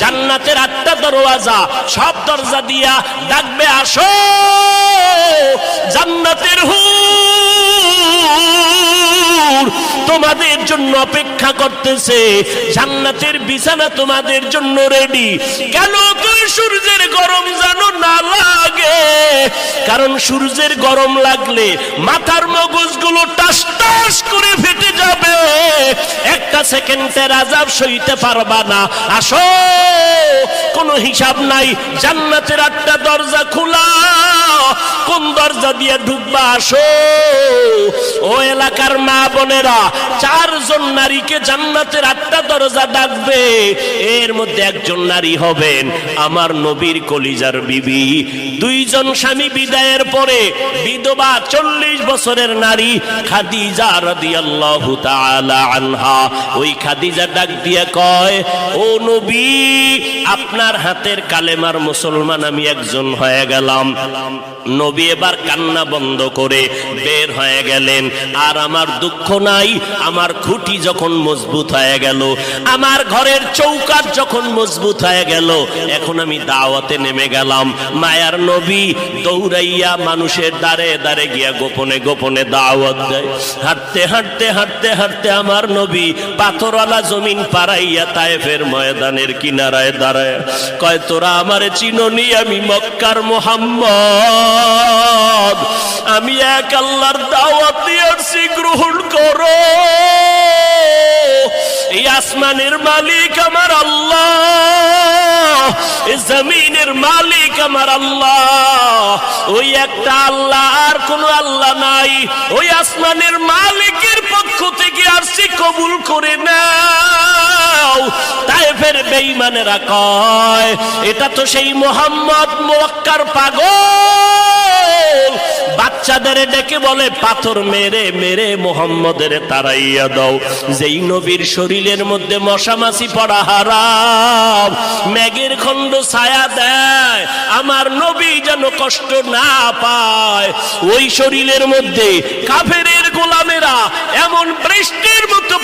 জান্নাতের 8টা দরওয়াজা, সব দরজা দিয়া ডাকবে, আসো জান্নাতের হুর তোমাদের জন্য অপেক্ষা করতেছে, জান্নাতের বিছানা তোমাদের জন্য রেডি। কেন? তুই সূর্যের গরম যেন না লাগে, কারণ সূর্যের গরম লাগলে মাথার মগজগুলো টাস টাস করে ফেটে যাবে, একটা সেকেন্ডের আযাব সইতে পারবা না। আসো, কোনো হিসাব নাই, জান্নাতের 8টা দরজা খোলা, কোন দরজা দিয়ে ঢুকবা? আসো। ও এলাকার মা বোনেরা, 4 জন নারীকে জান্নাতের 8টা দরজা ডাকবে, এর মধ্যে একজন নারী হবেন আমার নবীর কলিজার বিবি। 2 জন স্বামী বিদায়ের পরে বিধবা 40 বছরের নারী খাদিজা রাদিয়াল্লাহু তাআলা আনহা। ওই খাদিজা ডাক দিয়ে কয়, ও নবী, আপনার হাতের কালেমার মুসলমান আমি একজন হয়ে গেলাম। নবী এবার কান্না বন্ধ করে বের হয়ে গেলেন। আর আমার দুঃখ নাই, আমার খুঁটি যখন মজবুত হয়ে গেল, আমার ঘরের চৌকাঠ যখন মজবুত হয়ে গেল, এখন আমি দাওয়াতে নেমে গেলাম। মায়ার নবী দৌড়াইয়া মানুষের দ্বারে দ্বারে গিয়া গোপনে গোপনে দাওয়াত দেয়। হাঁটতে হাঁটতে হাঁটতে হাঁটতে আমার নবী পাথরওয়ালা জমিন পারাইয়া তায়েফের ময়দানের কিনারায় দাঁড়ায় কয়, তোরা আমারে চিনোনি, আমি মক্কার মুহাম্মদ, আমি এক আল্লাহর দাওয়াত দিয়ে আসছি, গ্রহণ করো। এই আসমানের মালিক আমার আল্লাহ, এই জমিনের মালিক আমার আল্লাহ, ওই একটা আল্লাহ, আর কোনো আল্লাহ নাই। ওই আসমানের মালিকের পক্ষ থেকে আসছি, কবুল করে নাও। তায়েফের বেঈমানেরা কয়, এটা তো সেই মুহাম্মদ মক্কার পাগল। বাচ্চাদের ডেকে বলে, পাথর মেরে মেরে মুহাম্মদের তাড়াইয়া দাও। যেই নবীর শরীরের মধ্যে মশা মাছি পড়া হারাম, মেঘের খণ্ড ছায়া দেয়, আমার নবী যেন কষ্ট না পায়, ওই শরীরের মধ্যে কাফেরের গোলামেরা এমন বৃষ্টির মতো